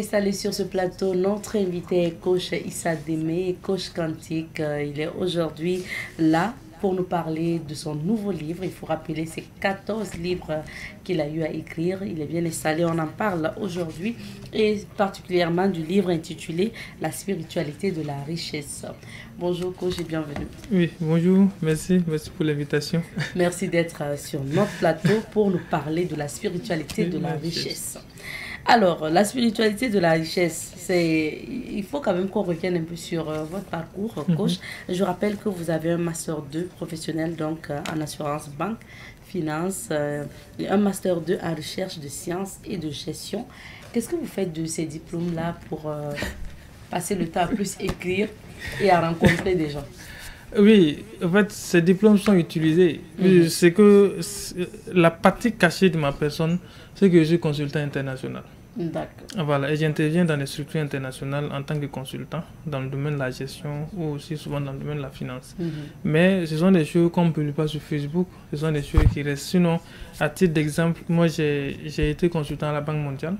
installé sur ce plateau. Notre invité est coach Issa Démé, coach quantique. Il est aujourd'hui là pour nous parler de son nouveau livre. Il faut rappeler ces 14 livres qu'il a eu à écrire. Il est bien installé, on en parle aujourd'hui, et particulièrement du livre intitulé « La spiritualité de la richesse ». Bonjour coach et bienvenue. Oui, bonjour, merci pour l'invitation. Merci d'être sur notre plateau pour nous parler de la spiritualité de la richesse. Alors, la spiritualité de la richesse, il faut quand même qu'on revienne un peu sur votre parcours, coach. Je rappelle que vous avez un Master 2 professionnel donc en assurance banque, finance, et un Master 2 en recherche de sciences et de gestion. Qu'est-ce que vous faites de ces diplômes-là pour passer le temps à plus écrire et à rencontrer des gens? Oui, en fait, ces diplômes sont utilisés. C'est que la partie cachée de ma personne, c'est que je suis consultant international. D'accord. Voilà, et j'interviens dans des structures internationales en tant que consultant dans le domaine de la gestion ou aussi souvent dans le domaine de la finance. Mais ce sont des choses qu'on ne publie pas sur Facebook, ce sont des choses qui restent. Sinon, à titre d'exemple, moi j'ai été consultant à la Banque mondiale.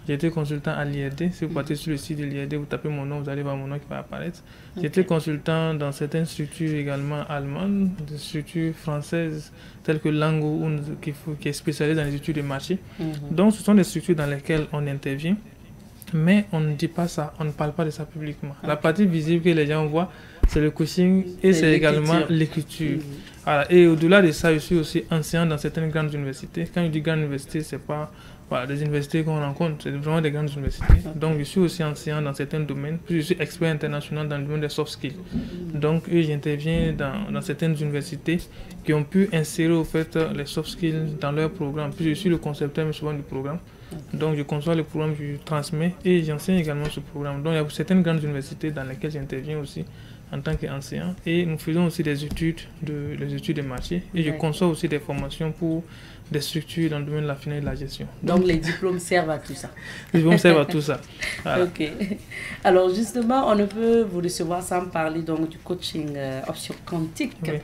J'ai été consultant à l'IRD. Si vous partez sur le site de l'IRD, vous tapez mon nom, vous allez voir mon nom qui va apparaître. J'ai été consultant dans certaines structures également allemandes, des structures françaises telles que Lango, qui est spécialisée dans les études de marché. Donc, ce sont des structures dans lesquelles on intervient, mais on ne dit pas ça, on ne parle pas de ça publiquement. La partie visible que les gens voient, c'est le coaching et c'est également l'écriture. Voilà. Et au-delà de ça, je suis aussi enseignant dans certaines grandes universités. Quand je dis grandes universités, c'est pas des universités qu'on rencontre, c'est vraiment des grandes universités. Donc, je suis aussi enseignant dans certains domaines. Puis, je suis expert international dans le domaine des soft skills. Donc, j'interviens dans certaines universités qui ont pu insérer au fait les soft skills dans leur programme. Puis, je suis le concepteur souvent du programme. Donc, je conçois le programme, je transmets et j'enseigne également ce programme. Donc, il y a certaines grandes universités dans lesquelles j'interviens aussi en tant qu'enseignant. Et nous faisons aussi des études de marché. Et je conçois aussi des formations pour des structures dans le domaine de la finance et de la gestion. Donc les diplômes servent à tout ça. Les diplômes servent à tout ça. Voilà. Ok. Alors justement, on ne peut vous recevoir sans parler donc du coaching option quantique. Oui.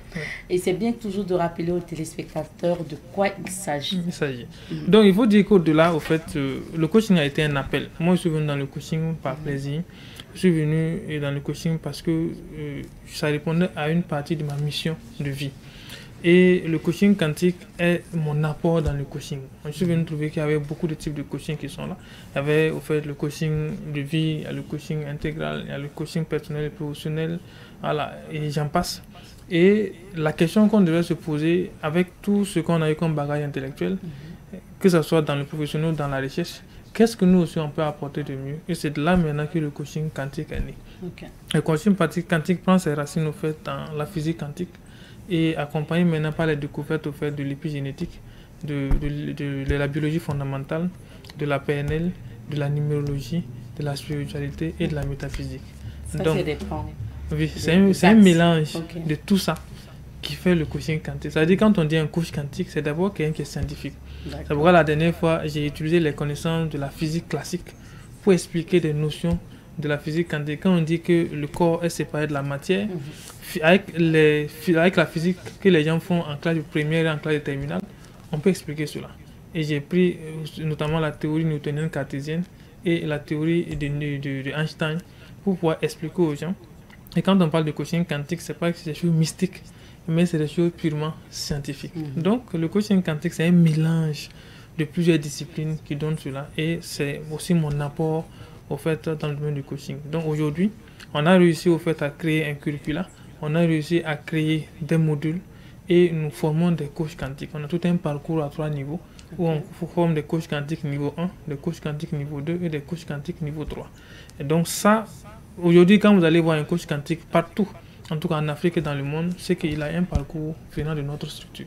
Et c'est bien toujours de rappeler aux téléspectateurs de quoi il s'agit. Donc il faut dire qu'au-delà, au fait, le coaching a été un appel. Moi, je suis venu dans le coaching par plaisir. Je suis venu dans le coaching parce que ça répondait à une partie de ma mission de vie. Et le coaching quantique est mon apport dans le coaching. Je suis venu trouver qu'il y avait beaucoup de types de coaching qui sont là. Il y avait au fait le coaching de vie, il y a le coaching intégral, il y a le coaching personnel et professionnel, voilà, et j'en passe. Et la question qu'on devait se poser avec tout ce qu'on a eu comme bagage intellectuel, que ce soit dans le professionnel ou dans la recherche, qu'est-ce que nous aussi on peut apporter de mieux? Et c'est de là maintenant que le coaching quantique est né. Le coaching quantique prend ses racines au fait dans la physique quantique et accompagné maintenant par les découvertes au fait de l'épigénétique, de la biologie fondamentale, de la PNL, de la numérologie, de la spiritualité et de la métaphysique. Ça, donc, c'est des pans. Oui, c'est un mélange de tout ça qui fait le coaching quantique. C'est-à-dire quand on dit un coach quantique, c'est d'abord quelqu'un qui est scientifique. C'est pourquoi la dernière fois, j'ai utilisé les connaissances de la physique classique pour expliquer des notions de la physique quantique. Quand on dit que le corps est séparé de la matière, avec la physique que les gens font en classe de première et en classe de terminale, on peut expliquer cela. Et j'ai pris notamment la théorie newtonienne cartésienne et la théorie de Einstein pour pouvoir expliquer aux gens. Et quand on parle de coaching quantique, c'est pas que c'est des choses mystiques, mais c'est des choses purement scientifiques. Donc, le coaching quantique, c'est un mélange de plusieurs disciplines qui donnent cela. Et c'est aussi mon apport, au fait, dans le domaine du coaching. Donc, aujourd'hui, on a réussi, au fait, à créer un curricula. On a réussi à créer des modules et nous formons des coachs quantiques. On a tout un parcours à 3 niveaux où on forme des coachs quantiques niveau 1, des coachs quantiques niveau 2 et des coachs quantiques niveau 3. Et donc, ça, aujourd'hui, quand vous allez voir un coach quantique partout, en tout cas en Afrique et dans le monde, c'est qu'il a un parcours venant de notre structure.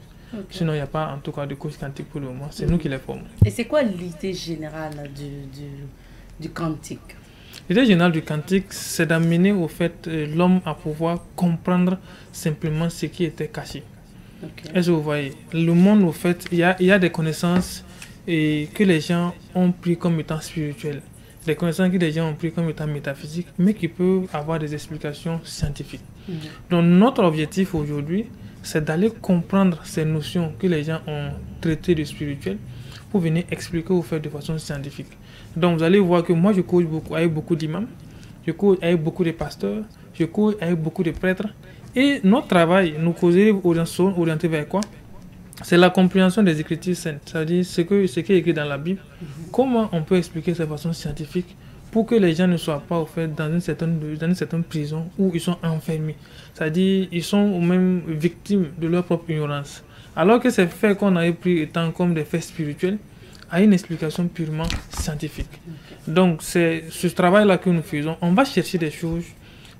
Sinon, il n'y a pas en tout cas de coach quantique pour le moment. C'est nous qui les formons. Et c'est quoi l'idée générale du quantique? L'idée générale du quantique, c'est d'amener au fait l'homme à pouvoir comprendre simplement ce qui était caché. Est-ce que vous voyez? Le monde, au fait, il y a des connaissances que les gens ont pris comme étant spirituelles. Des connaissances que les gens ont pris comme étant métaphysiques, mais qui peuvent avoir des explications scientifiques. Donc notre objectif aujourd'hui, c'est d'aller comprendre ces notions que les gens ont traitées de spirituelles pour venir expliquer au fait de façon scientifique. Donc, vous allez voir que moi, je coach beaucoup, avec beaucoup d'imams, je coach avec beaucoup de pasteurs, je coach avec beaucoup de prêtres. Et notre travail, nous causer orienté vers quoi? C'est la compréhension des Écritures saintes, c'est-à-dire ce qui est écrit dans la Bible. Comment on peut expliquer ça de façon scientifique pour que les gens ne soient pas au fait dans une certaine prison où ils sont enfermés. C'est-à-dire ils sont même victimes de leur propre ignorance. Alors que ces faits qu'on avait pris étant comme des faits spirituels a une explication purement scientifique. Donc c'est ce travail-là que nous faisons. On va chercher des choses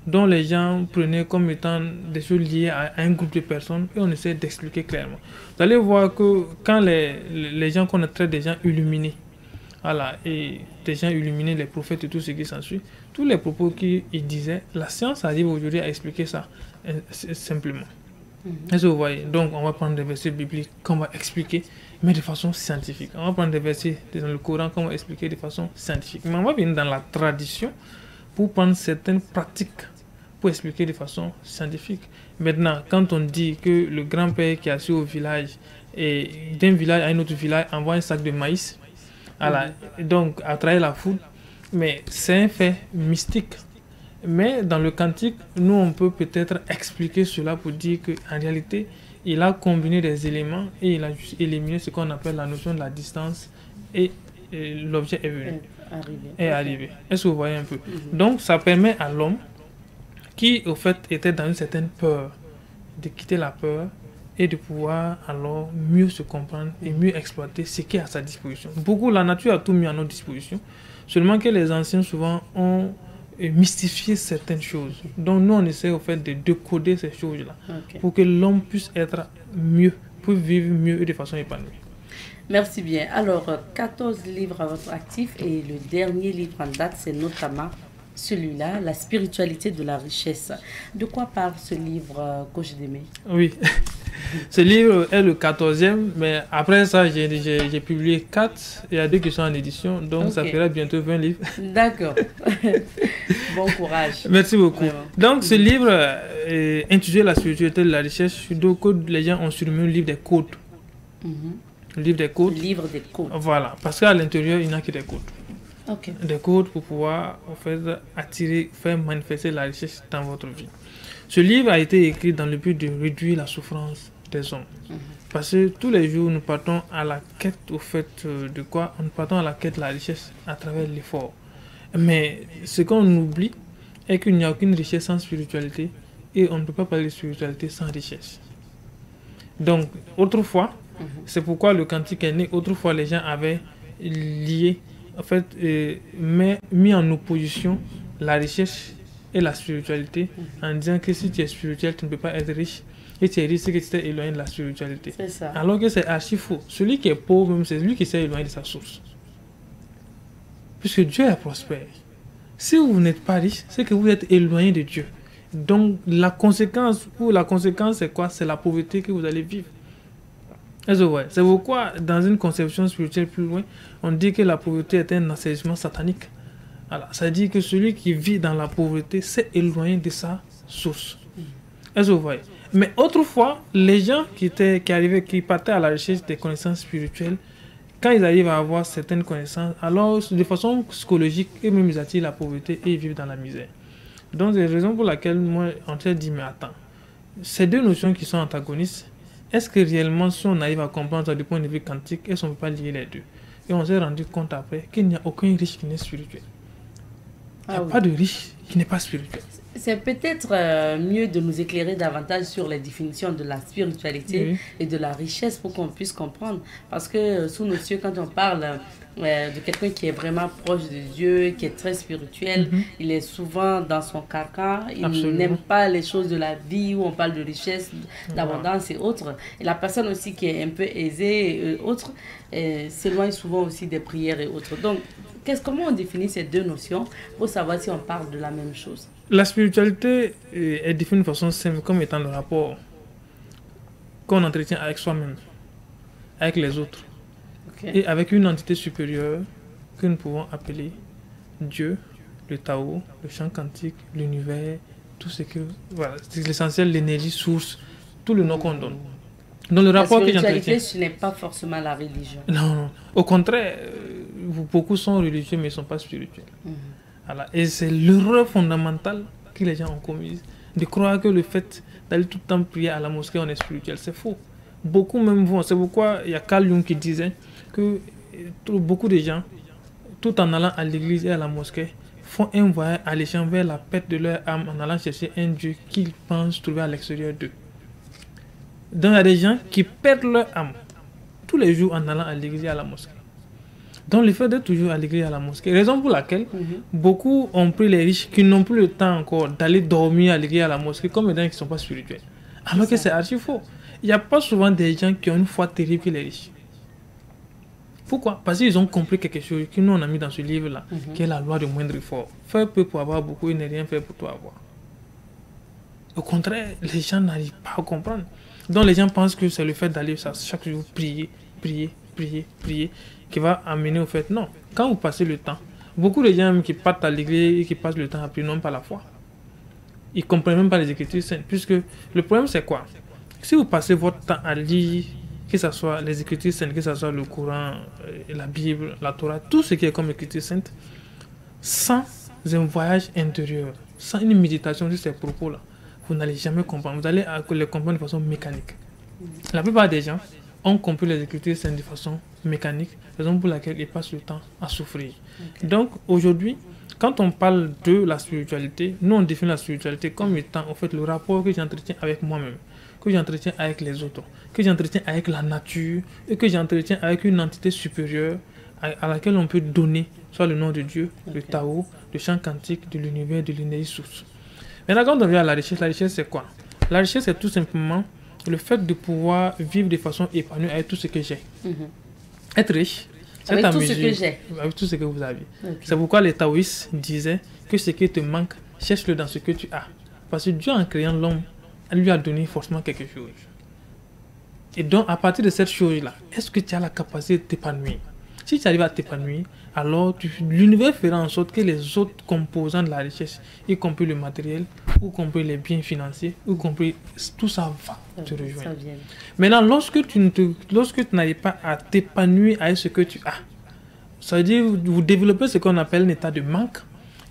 dont les gens prenaient comme étant des choses liées à un groupe de personnes et on essaie d'expliquer clairement. Vous allez voir que quand les gens qu'on traite des gens illuminés, voilà, et des gens illuminés, les prophètes et tout ce qui s'ensuit, tous les propos qu'ils disaient, la science arrive aujourd'hui à expliquer ça simplement. Est-ce que vous voyez? Donc on va prendre des versets bibliques qu'on va expliquer, mais de façon scientifique. On va prendre des versets dans le Coran qu'on va expliquer de façon scientifique. Mais on va venir dans la tradition pour prendre certaines pratiques pour expliquer de façon scientifique. Maintenant, quand on dit que le grand-père qui est assis au village et d'un village à un autre village envoie un sac de maïs, donc à travers la foule, mais c'est un fait mystique. Mais dans le cantique, nous on peut peut-être expliquer cela pour dire qu'en réalité, il a combiné des éléments et il a juste éliminé ce qu'on appelle la notion de la distance et l'objet est venu. Est arrivé. Est-ce que vous voyez un peu? Donc ça permet à l'homme qui au fait était dans une certaine peur de quitter la peur et de pouvoir alors mieux se comprendre et mieux exploiter ce qui est à sa disposition. Beaucoup, la nature a tout mis à notre disposition, seulement que les anciens souvent ont mystifié certaines choses. Donc nous on essaie au fait de décoder ces choses-là pour que l'homme puisse être mieux, pour vivre mieux et de façon épanouie. Merci bien. Alors, 14 livres à votre actif et le dernier livre en date, c'est notamment celui-là, La spiritualité de la richesse. De quoi parle ce livre, Coach Démé? Oui, ce livre est le 14e, mais après ça, j'ai publié 4. Il y a 2 qui sont en édition, donc ça fera bientôt 20 livres. D'accord. Bon courage. Merci beaucoup. Vraiment. Donc, ce livre est intitulé La spiritualité de la richesse. Donc, les gens ont surnommé le livre des codes. Le livre des codes. Livre des codes. Voilà, parce qu'à l'intérieur, il n'y a que des codes. Des codes pour pouvoir en fait, attirer, faire manifester la richesse dans votre vie. Ce livre a été écrit dans le but de réduire la souffrance des hommes. Parce que tous les jours, nous partons à la quête au fait de quoi? Nous partons à la quête de la richesse à travers l'effort. Mais ce qu'on oublie est qu'il n'y a aucune richesse sans spiritualité et on ne peut pas parler de spiritualité sans richesse. Donc, autrefois, c'est pourquoi le cantique est né. Autrefois, les gens avaient lié, en fait, mis en opposition la richesse et la spiritualité en disant que si tu es spirituel, tu ne peux pas être riche. Et tu es riche, c'est que tu t'es éloigné de la spiritualité. C'est ça. Alors que c'est archi faux. Celui qui est pauvre, même, c'est lui qui s'est éloigné de sa source. Puisque Dieu est prospère. Si vous n'êtes pas riche, c'est que vous êtes éloigné de Dieu. Donc, la conséquence, c'est quoi? C'est la pauvreté que vous allez vivre. C'est pourquoi, dans une conception spirituelle plus loin, on dit que la pauvreté est un assaisissement satanique. Alors, ça dit que celui qui vit dans la pauvreté s'est éloigné de sa source. Est-ce que vous voyez? Mais autrefois, les gens qui partaient à la recherche des connaissances spirituelles, quand ils arrivent à avoir certaines connaissances, alors de façon psychologique, eux-mêmes ils attirent la pauvreté et ils vivent dans la misère. Donc c'est la raison pour laquelle moi, on s'est dit, mais attends, ces deux notions qui sont antagonistes, est-ce que réellement, si on arrive à comprendre du point de vue quantique, est-ce qu'on ne peut pas lier les deux? Et on s'est rendu compte après qu'il n'y a aucun riche qui n'est spirituel. Il n'y a pas de riche qui n'est pas spirituel. C'est peut-être mieux de nous éclairer davantage sur les définitions de la spiritualité et de la richesse pour qu'on puisse comprendre. Parce que sous nos cieux, quand on parle de quelqu'un qui est vraiment proche de Dieu, qui est très spirituel, il est souvent dans son carcan, il n'aime pas les choses de la vie où on parle de richesse, d'abondance et autres. Et la personne aussi qui est un peu aisée et autres s'éloigne souvent aussi des prières et autres. Donc, comment on définit ces deux notions pour savoir si on parle de la même chose? La spiritualité est définie de façon simple comme étant le rapport qu'on entretient avec soi-même, avec les autres, et avec une entité supérieure que nous pouvons appeler Dieu, le Tao, le champ quantique, l'univers, tout ce que... Voilà, c'est l'essentiel, l'énergie, source, tout le nom qu'on donne. Donc, le rapport la spiritualité, ce n'est pas forcément la religion. Non, au contraire, beaucoup sont religieux mais ne sont pas spirituels. Voilà. Et c'est l'erreur fondamentale que les gens ont commise, de croire que le fait d'aller tout le temps prier à la mosquée, on est spirituel. C'est faux. Beaucoup même vont. C'est pourquoi il y a Carl Jung qui disait que beaucoup de gens, tout en allant à l'église et à la mosquée, font un voyage alléchant vers la perte de leur âme en allant chercher un Dieu qu'ils pensent trouver à l'extérieur d'eux. Donc il y a des gens qui perdent leur âme tous les jours en allant à l'église et à la mosquée. Donc le fait d'être toujours à l'église et à la mosquée, raison pour laquelle beaucoup ont pris les riches qui n'ont plus le temps encore d'aller dormir à l'église et à la mosquée comme les gens qui ne sont pas spirituels. Alors que c'est archi faux. Il n'y a pas souvent des gens qui ont une foi terrible que les riches. Pourquoi? Parce qu'ils ont compris quelque chose que nous on a mis dans ce livre-là, qui est la loi du moindre effort. Faire peu pour avoir beaucoup et ne rien faire pour toi avoir. Au contraire, les gens n'arrivent pas à comprendre. Donc les gens pensent que c'est le fait d'aller chaque jour prier, qui va amener au fait. Non, quand vous passez le temps, beaucoup de gens qui partent à l'église et qui passent le temps à prier n'ont pas la foi. Ils ne comprennent même pas les Écritures saintes. Puisque le problème c'est quoi? Si vous passez votre temps à lire, que ce soit les Écritures saintes, que ce soit le Coran, la Bible, la Torah, tout ce qui est comme Écritures saintes, sans un voyage intérieur, sans une méditation sur ces propos-là, vous n'allez jamais comprendre. Vous allez les comprendre de façon mécanique. La plupart des gens ont compris les Écritures saintes de façon mécanique, raison pour laquelle ils passent le temps à souffrir. Donc aujourd'hui, quand on parle de la spiritualité, nous on définit la spiritualité comme étant en fait le rapport que j'entretiens avec moi-même, que j'entretiens avec les autres, que j'entretiens avec la nature et que j'entretiens avec une entité supérieure à laquelle on peut donner soit le nom de Dieu, le Tao, le chant quantique, de l'univers, de l'énergie source. Maintenant, quand on revient à la richesse c'est quoi? La richesse, c'est tout simplement le fait de pouvoir vivre de façon épanouie avec tout ce que j'ai. Être riche, c'est avec à tout mesure, ce que j'ai. avec tout ce que vous avez. C'est pourquoi les taoïstes disaient que ce qui te manque, cherche-le dans ce que tu as. Parce que Dieu, en créant l'homme, lui a donné forcément quelque chose. Et donc, à partir de cette chose-là, est-ce que tu as la capacité de t'épanouir? Si tu arrives à t'épanouir, alors l'univers fera en sorte que les autres composants de la richesse, y compris le matériel, y compris les biens financiers, y compris tout ça va te rejoindre. Maintenant, lorsque tu n'arrives pas à t'épanouir avec ce que tu as, ça veut dire que vous développez ce qu'on appelle un état de manque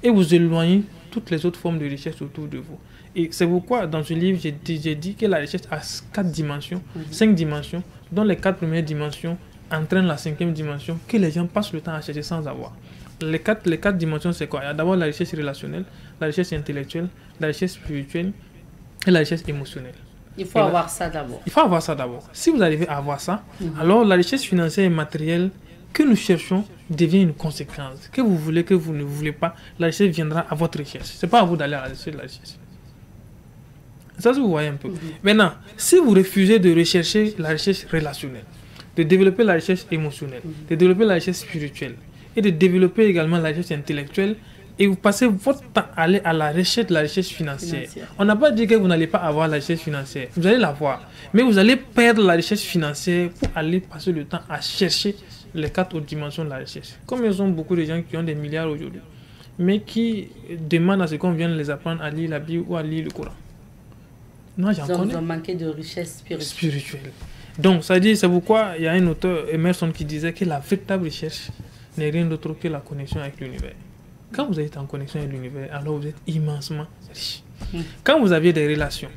et vous éloignez toutes les autres formes de richesse autour de vous. Et c'est pourquoi dans ce livre, j'ai dit que la richesse a 4 dimensions, 5 dimensions, dont les 4 premières dimensions entraînent la 5e dimension que les gens passent le temps à chercher sans avoir. Les quatre dimensions, c'est quoi? Il y a d'abord la richesse relationnelle, la richesse intellectuelle, la richesse spirituelle et la richesse émotionnelle. Il faut avoir ça d'abord. Il faut avoir ça d'abord. Si vous arrivez à avoir ça, alors la richesse financière et matérielle que nous cherchons devient une conséquence. Que vous voulez, que vous ne voulez pas, la richesse viendra à votre richesse. Ce n'est pas à vous d'aller à la recherche de la richesse. Ça, vous voyez un peu. Maintenant, si vous refusez de rechercher la richesse relationnelle, de développer la richesse émotionnelle, de développer la richesse spirituelle et de développer également la richesse intellectuelle, et vous passez votre temps à aller à la recherche de la richesse financière. On n'a pas dit que vous n'allez pas avoir la richesse financière. Vous allez l'avoir. Mais vous allez perdre la richesse financière pour aller passer le temps à chercher les 4 autres dimensions de la richesse. Comme il y a beaucoup de gens qui ont des milliards aujourd'hui, mais qui demandent à ce qu'on vienne les apprendre à lire la Bible ou à lire le Coran. Non, j'en connais. Ils ont manqué de richesse spirituelle. Donc, ça dit, c'est pourquoi il y a un auteur, Emerson, qui disait que la véritable richesse n'est rien d'autre que la connexion avec l'univers. Quand vous êtes en connexion avec l'univers, alors vous êtes immensement riche. Quand vous avez des relations,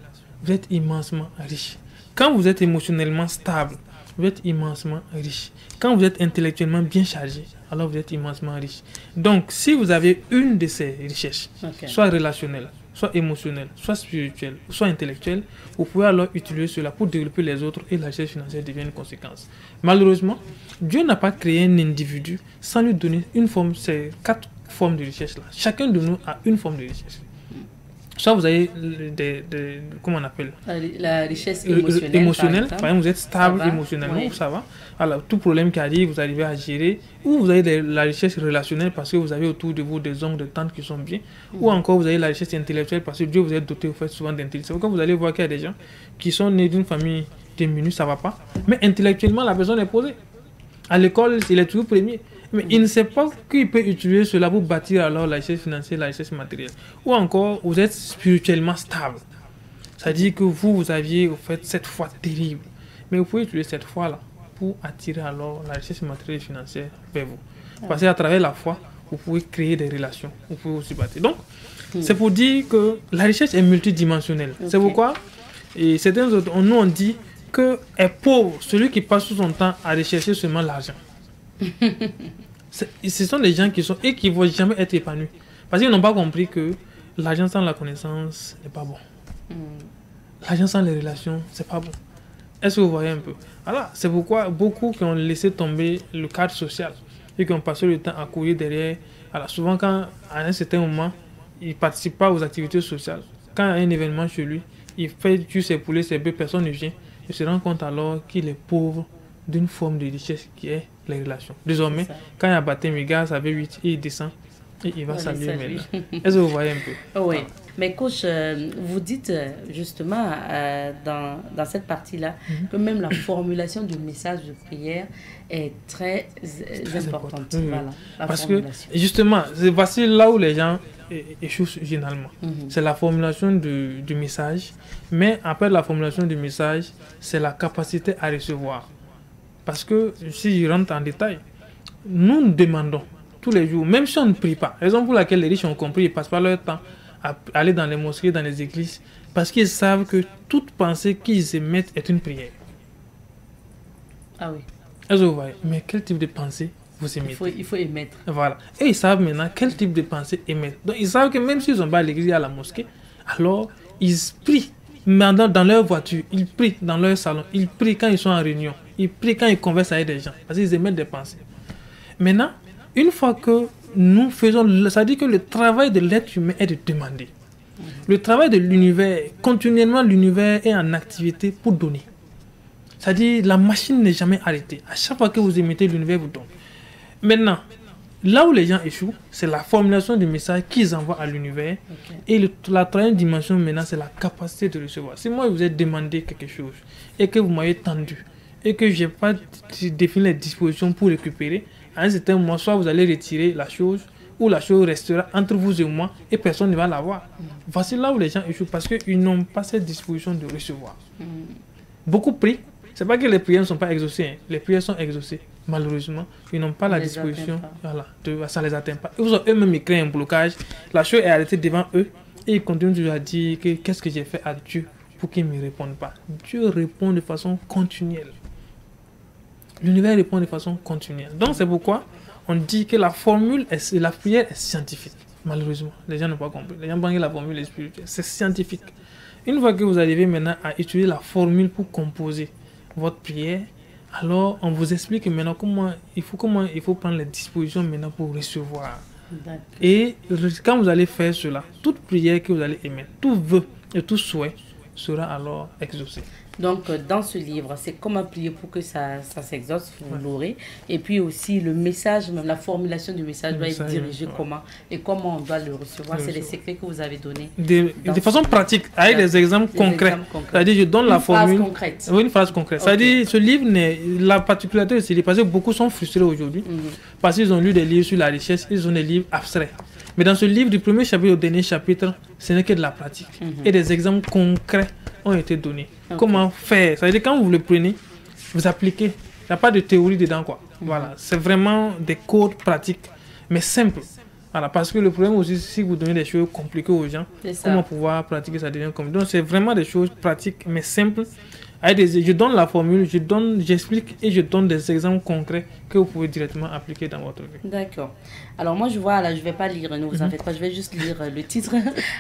vous êtes immensement riche. Quand vous êtes émotionnellement stable, vous êtes immensement riche. Quand vous êtes intellectuellement bien chargé, alors vous êtes immensement riche. Donc, si vous avez une de ces richesses, soit relationnelle, soit émotionnelle, soit spirituelle, soit intellectuelle, vous pouvez alors utiliser cela pour développer les autres et la richesse financière devient une conséquence. Malheureusement, Dieu n'a pas créé un individu sans lui donner une forme, ces 4 formes de richesse là. Chacun de nous a une forme de richesse. Soit vous avez comment on appelle? La richesse émotionnelle. Par exemple, vous êtes stable émotionnellement, ça va. Alors, tout problème qui arrive, vous arrivez à gérer. Ou vous avez la richesse relationnelle parce que vous avez autour de vous des oncles, des tantes qui sont bien. Ou encore, vous avez la richesse intellectuelle parce que Dieu vous a doté, vous faites souvent d'intelligence. Quand vous allez voir qu'il y a des gens qui sont nés d'une famille démunie, ça va pas. Mais intellectuellement, la personne est posée. À l'école, il est toujours premier. Mais il ne sait pas qu'il peut utiliser cela pour bâtir alors la richesse financière, la richesse matérielle. Ou encore, vous êtes spirituellement stable. C'est-à-dire que vous aviez au fait cette foi terrible. Mais vous pouvez utiliser cette foi-là pour attirer alors la richesse matérielle et financière vers vous. Parce qu'à travers la foi, vous pouvez créer des relations, vous pouvez aussi bâtir. Donc, c'est pour dire que la richesse est multidimensionnelle. C'est pourquoi, et certains autres, nous on dit que est pauvre celui qui passe tout son temps à rechercher seulement l'argent. Ce sont des gens qui sont et qui ne vont jamais être épanouis. Parce qu'ils n'ont pas compris que l'argent sans la connaissance n'est pas bon. L'argent sans les relations, c'est pas bon. Est-ce que vous voyez un peu? Voilà, c'est pourquoi beaucoup qui ont laissé tomber le cadre social et qui ont passé le temps à courir derrière. Alors souvent, quand à un certain moment, il ne participe pas aux activités sociales, quand il y a un événement chez lui, il fait juste ses poulets, ses bœufs, personne ne vient. Il se rend compte alors qu'il est pauvre d'une forme de richesse qui est les relations. Désormais, quand il y a baptême, il garde sa V8 et il descend et il va saluer maintenant. Est-ce que vous voyez un peu? Oui. Mais coach, vous dites justement dans cette partie-là que même la formulation du message de prière est très importante. Voilà, parce que justement, voici là où les gens échouent généralement. C'est la formulation du message, mais après la formulation du message, c'est la capacité à recevoir. Parce que si je rentre en détail, nous demandons tous les jours, même si on ne prie pas, raison pour laquelle les riches ont compris, ils ne passent pas leur temps à aller dans les mosquées, dans les églises, parce qu'ils savent que toute pensée qu'ils émettent est une prière. Ah oui. Est-ce que vous voyez? Mais quel type de pensée vous émettez? Il faut émettre. Voilà. Et ils savent maintenant quel type de pensée émettre. Donc ils savent que même s'ils sont pas à l'église, à la mosquée, alors ils prient. Maintenant, dans leur voiture, ils prient dans leur salon, ils prient quand ils sont en réunion, ils prient quand ils conversent avec des gens, parce qu'ils émettent des pensées. Maintenant, une fois que nous faisons, ça dit que le travail de l'être humain est de demander. Le travail de l'univers, continuellement l'univers est en activité pour donner. C'est-à-dire la machine n'est jamais arrêtée. À chaque fois que vous émettez, l'univers vous donne. Maintenant, là où les gens échouent, c'est la formulation du message qu'ils envoient à l'univers. Et la troisième dimension maintenant, c'est la capacité de recevoir. Si moi je vous ai demandé quelque chose et que vous m'avez tendu et que je n'ai pas défini les dispositions pour récupérer, à un certain moment, soit vous allez retirer la chose, ou la chose restera entre vous et moi, et personne ne va la voir. Voici là où les gens échouent, parce qu'ils n'ont pas cette disposition de recevoir. Beaucoup prient. Ce n'est pas que les prières ne sont pas exaucées. Hein. Les prières sont exaucées. Malheureusement, ils n'ont pas la disposition. Voilà, ça ne les atteint pas. Eux-mêmes, ils créent un blocage. La chose est arrêtée devant eux, et ils continuent toujours à dire que qu'est-ce que j'ai fait à Dieu pour qu'il ne me réponde pas. Dieu répond de façon continuelle. L'univers répond de façon continuelle. Donc c'est pourquoi on dit que la prière est scientifique. Malheureusement, les gens n'ont pas compris. Les gens pensent que la formule est spirituelle. C'est scientifique. Une fois que vous arrivez maintenant à utiliser la formule pour composer votre prière, alors on vous explique maintenant comment il faut prendre les dispositions maintenant pour recevoir. Et quand vous allez faire cela, toute prière que vous allez émettre, tout vœu et tout souhait sera alors exaucé. Donc, dans ce livre, c'est comment prier pour que ça s'exauce, vous l'aurez. Et puis aussi, le message, même la formulation du message doit être dirigée comment et comment on doit le recevoir. C'est les secrets que vous avez donnés. De façon pratique, avec des exemples concrets. C'est-à-dire, je donne la formule. Une phrase concrète. Oui, une phrase concrète. C'est-à-dire, ce livre, la particularité de ce livre, parce que beaucoup sont frustrés aujourd'hui, parce qu'ils ont lu des livres sur la richesse, ils ont des livres abstraits. Mais dans ce livre, du premier chapitre au dernier chapitre, ce n'est que de la pratique. Et des exemples concrets ont été donnés. Comment faire? Ça veut dire quand vous le prenez, vous appliquez. Il n'y a pas de théorie dedans, quoi. Voilà. C'est vraiment des codes pratiques, mais simples. Voilà. Parce que le problème aussi, si vous donnez des choses compliquées aux gens, comment pouvoir pratiquer, ça devient compliqué. Donc, c'est vraiment des choses pratiques, mais simples. Je donne la formule, j'explique et je donne des exemples concrets que vous pouvez directement appliquer dans votre vie. D'accord. Alors moi je vois, là je ne vais pas lire, ne vous en faites pas, je vais juste lire le titre.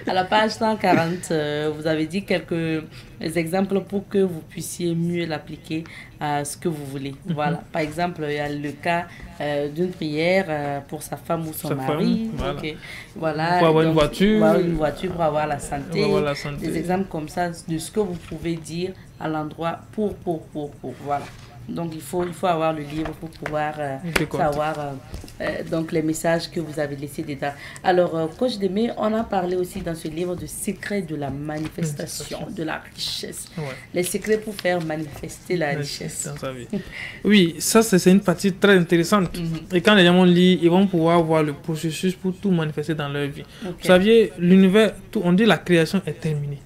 À la page 140, vous avez dit quelques exemples pour que vous puissiez mieux l'appliquer à ce que vous voulez. Voilà. Par exemple, il y a le cas d'une prière pour sa femme ou son mari. Voilà. Okay. Voilà. Pour avoir une voiture. Une voiture pour avoir la santé. Pour avoir la santé. Des exemples comme ça de ce que vous pouvez dire à l'endroit pour. Voilà. Donc, il faut avoir le livre pour pouvoir savoir donc les messages que vous avez laissés dedans. Alors, Coach Démé, on a parlé aussi dans ce livre de secrets de la manifestation, de la richesse. Ouais. Les secrets pour faire manifester la richesse. Dans sa vie. Oui, ça, c'est une partie très intéressante. Et quand les gens vont lire, ils vont pouvoir voir le processus pour tout manifester dans leur vie. Okay. Vous saviez, l'univers, on dit la création est terminée.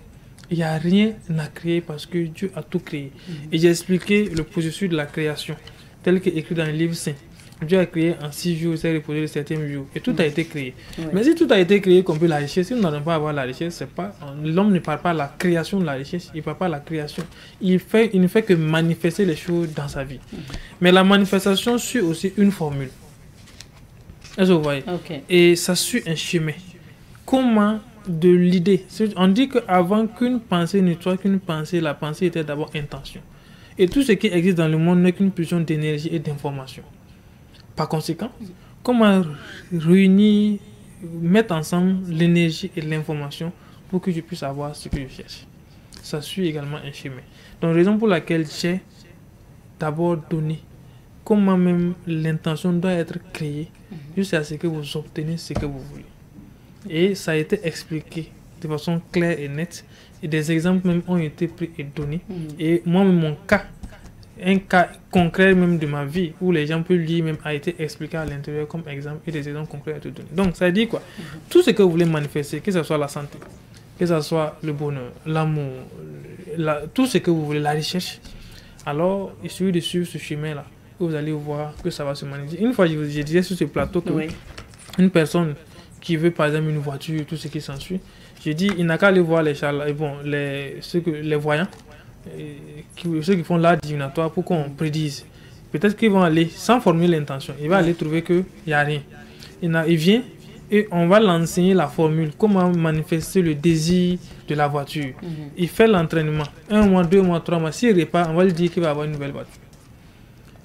Il n'y a rien à créer parce que Dieu a tout créé. Et j'ai expliqué le processus de la création, tel qu'écrit dans le livre saint. Dieu a créé en 6 jours, il s'est reposé le 7e jour. Et tout a été créé. Mais si tout a été créé comme la richesse, si nous n'allons pas avoir la richesse, c'est pas... L'homme ne parle pas de la création de la richesse, il ne parle pas de la création. Il ne fait que manifester les choses dans sa vie. Mais la manifestation suit aussi une formule. Est-ce que vous voyez? Et ça suit un chemin. Comment de l'idée? On dit qu'avant qu'une pensée ne soit qu'une pensée, la pensée était d'abord intention. Et tout ce qui existe dans le monde n'est qu'une pulsion d'énergie et d'information. Par conséquent, comment réunir, mettre ensemble l'énergie et l'information pour que je puisse avoir ce que je cherche? Ça suit également un chemin. Donc, raison pour laquelle j'ai d'abord donné comment même l'intention doit être créée jusqu'à ce que vous obtenez ce que vous voulez. Et ça a été expliqué de façon claire et nette. Et des exemples même ont été pris et donnés. Et moi-même, mon cas, un cas concret même de ma vie, où les gens peuvent lire, même a été expliqué à l'intérieur comme exemple, et des exemples concrets à te donner. Donc, ça dit quoi? Tout ce que vous voulez manifester, que ce soit la santé, que ce soit le bonheur, l'amour, tout ce que vous voulez, la recherche, alors il suffit de suivre ce chemin-là. Vous allez voir que ça va se manifester. Une fois, je disais sur ce plateau que une personne qui veut par exemple une voiture, tout ce qui s'ensuit, je dis, il n'a qu'à aller voir les voyants, ceux qui font l'art divinatoire pour qu'on prédise. Peut-être qu'ils vont aller sans formuler l'intention. Il va aller trouver qu'il n'y a rien. Il vient et on va l'enseigner la formule, comment manifester le désir de la voiture. Il fait l'entraînement. 1 mois, 2 mois, 3 mois. S'il répare, on va lui dire qu'il va avoir une nouvelle voiture.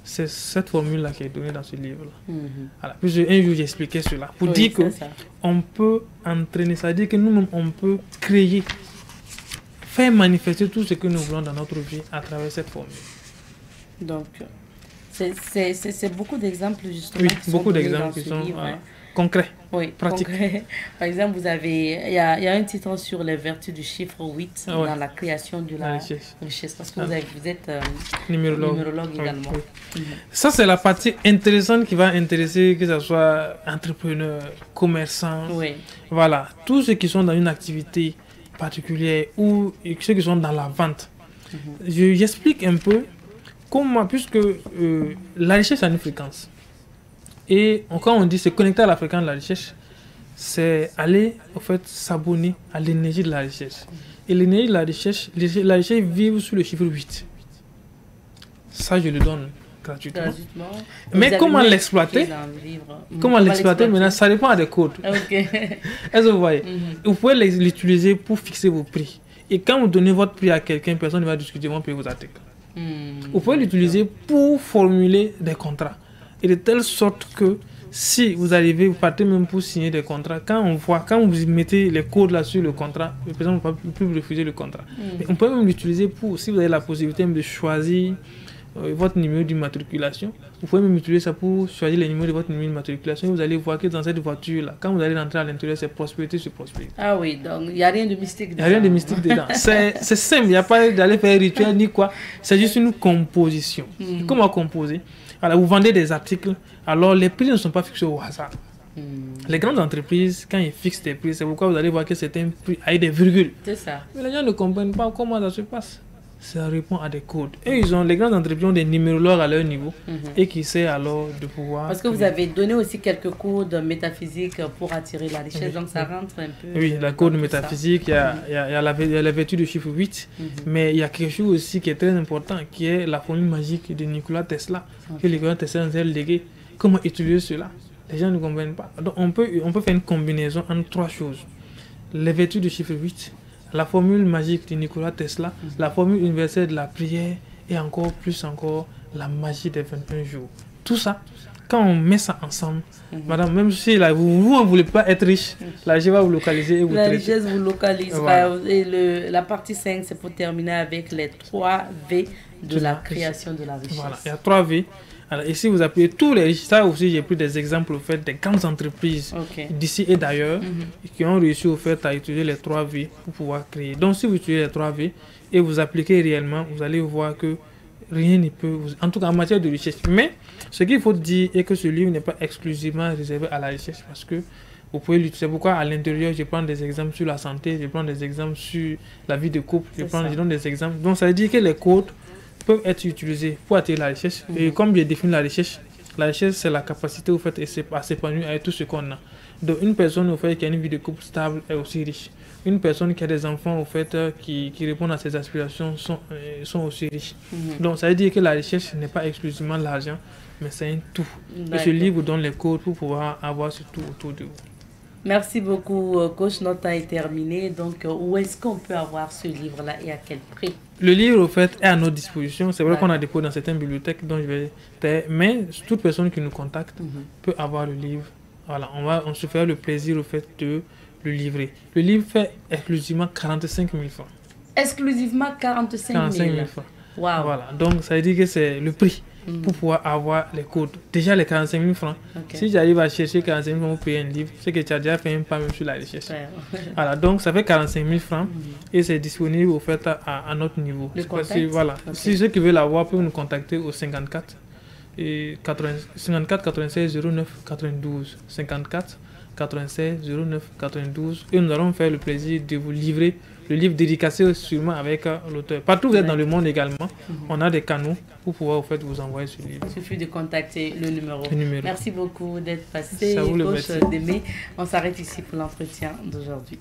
C'est cette formule-là qui est donnée dans ce livre-là. Voilà. Puis un jour, j'expliquais cela pour dire qu'on peut entraîner, c'est-à-dire que nous-mêmes, on peut créer, faire manifester tout ce que nous voulons dans notre vie à travers cette formule. Donc, c'est beaucoup d'exemples, justement. Oui, beaucoup d'exemples qui sont concrets, pratiques. Concret. Par exemple, il y a un titre sur les vertus du chiffre 8 dans la création de la richesse. Parce que vous êtes numérologue également. Ça, c'est la partie intéressante qui va intéresser, que ce soit entrepreneurs, commerçants. Voilà, tous ceux qui sont dans une activité particulière ou ceux qui sont dans la vente. J'explique un peu comment, puisque la richesse a une fréquence. Et quand on dit se connecter à la fréquence de la richesse, c'est aller en fait s'abonner à l'énergie de la richesse. Et l'énergie de la richesse vive sous le chiffre 8. Ça, je le donne gratuitement. Mais comment l'exploiter? Comment l'exploiter maintenant, ça dépend des codes. Est-ce que vous voyez? Vous pouvez l'utiliser pour fixer vos prix. Et quand vous donnez votre prix à quelqu'un, personne ne va discuter, vont payer vos articles. Vous pouvez l'utiliser pour formuler des contrats. Et de telle sorte que si vous arrivez, vous partez même pour signer des contrats, quand vous mettez les codes là sur le contrat, la personne ne peut plus refuser le contrat. On peut même l'utiliser pour, si vous avez la possibilité de choisir votre numéro d'immatriculation, vous pouvez même utiliser ça pour choisir le numéro de votre numéro d'immatriculation. Vous allez voir que dans cette voiture-là, quand vous allez rentrer à l'intérieur, c'est prospérité sur prospérité. Ah oui, donc il n'y a rien de mystique dedans. Il n'y a rien de mystique dedans. C'est simple, il n'y a pas d'aller faire un rituel ni quoi. C'est juste une composition. Comment composer? Alors, vous vendez des articles, alors les prix ne sont pas fixés au hasard. Les grandes entreprises, quand ils fixent des prix, c'est pourquoi vous allez voir que c'est un prix avec des virgules. C'est ça. Mais les gens ne comprennent pas comment ça se passe. Ça répond à des codes. Et les grandes entreprises ont des numérologues à leur niveau et qui essaient alors de pouvoir... Parce que vous avez donné aussi quelques codes métaphysiques pour attirer la richesse, donc ça rentre un peu... Oui, la code métaphysique, il y a la vertu du chiffre 8, mais il y a quelque chose aussi qui est très important, qui est la formule magique de Nikola Tesla, que Nikola Tesla nous a légué. Comment utiliser cela? Les gens ne comprennent pas. Donc on peut faire une combinaison entre 3 choses. Les vertus du chiffre 8, la formule magique de Nikola Tesla, la formule universelle de la prière et encore la magie des 21 jours. Tout ça, quand on met ça ensemble, madame, même si vous ne voulez pas être riche, la richesse va vous localiser et vous la traiter. richesse vous localise. Voilà. Et la partie 5, c'est pour terminer avec les 3 V de la création de la richesse. Voilà, il y a 3 V. Alors, ici, vous appuyez tous les riches. Ça aussi, j'ai pris des exemples au fait des grandes entreprises d'ici et d'ailleurs qui ont réussi au fait à utiliser les 3 V pour pouvoir créer. Donc, si vous utilisez les 3 V et vous appliquez réellement, vous allez voir que rien ne peut vous... En tout cas, en matière de richesse. Mais, ce qu'il faut dire est que ce livre n'est pas exclusivement réservé à la richesse parce que vous pouvez l'utiliser. Pourquoi à l'intérieur, je prends des exemples sur la santé, je prends des exemples sur la vie de couple, je donne des exemples. Donc, ça veut dire que les codes peuvent être utilisés pour attirer la richesse. Et comme j'ai défini la richesse, La richesse, c'est la capacité au fait, à s'épanouir avec tout ce qu'on a. Donc, une personne au fait, qui a une vie de couple stable est aussi riche. Une personne qui a des enfants au fait, qui répondent à ses aspirations sont aussi riches. Donc, ça veut dire que la richesse n'est pas exclusivement l'argent, mais c'est un tout. Et ce livre vous donne les codes pour pouvoir avoir ce tout autour de vous. Merci beaucoup, coach. Notre temps est terminé. Donc, où est-ce qu'on peut avoir ce livre-là et à quel prix? Le livre, au fait, est à notre disposition. C'est vrai qu'on a déposé dans certaines bibliothèques, dont je vais taire, mais toute personne qui nous contacte peut avoir le livre. Voilà, on se fait le plaisir, au fait, de le livrer. Le livre fait exclusivement 45 000 francs. Exclusivement 45 000 francs. Wow. Voilà, donc ça veut dire que c'est le prix pour pouvoir avoir les codes. Déjà, les 45 000 francs. Si j'arrive à chercher 45 000 francs pour payer un livre, c'est que tu as déjà fait un pas même sur la recherche. Voilà, donc ça fait 45 000 francs et c'est disponible au fait à notre niveau. Voilà. Si ceux qui veulent l'avoir peuvent nous contacter au 54 96 09 92 54 96 09 92 et nous allons faire le plaisir de vous livrer le livre dédicacé sûrement avec l'auteur. Partout où vous êtes dans le monde également, on a des canaux pour pouvoir au fait, vous envoyer ce livre. Il suffit de contacter le numéro. Merci beaucoup d'être passé, coach Démé. On s'arrête ici pour l'entretien d'aujourd'hui.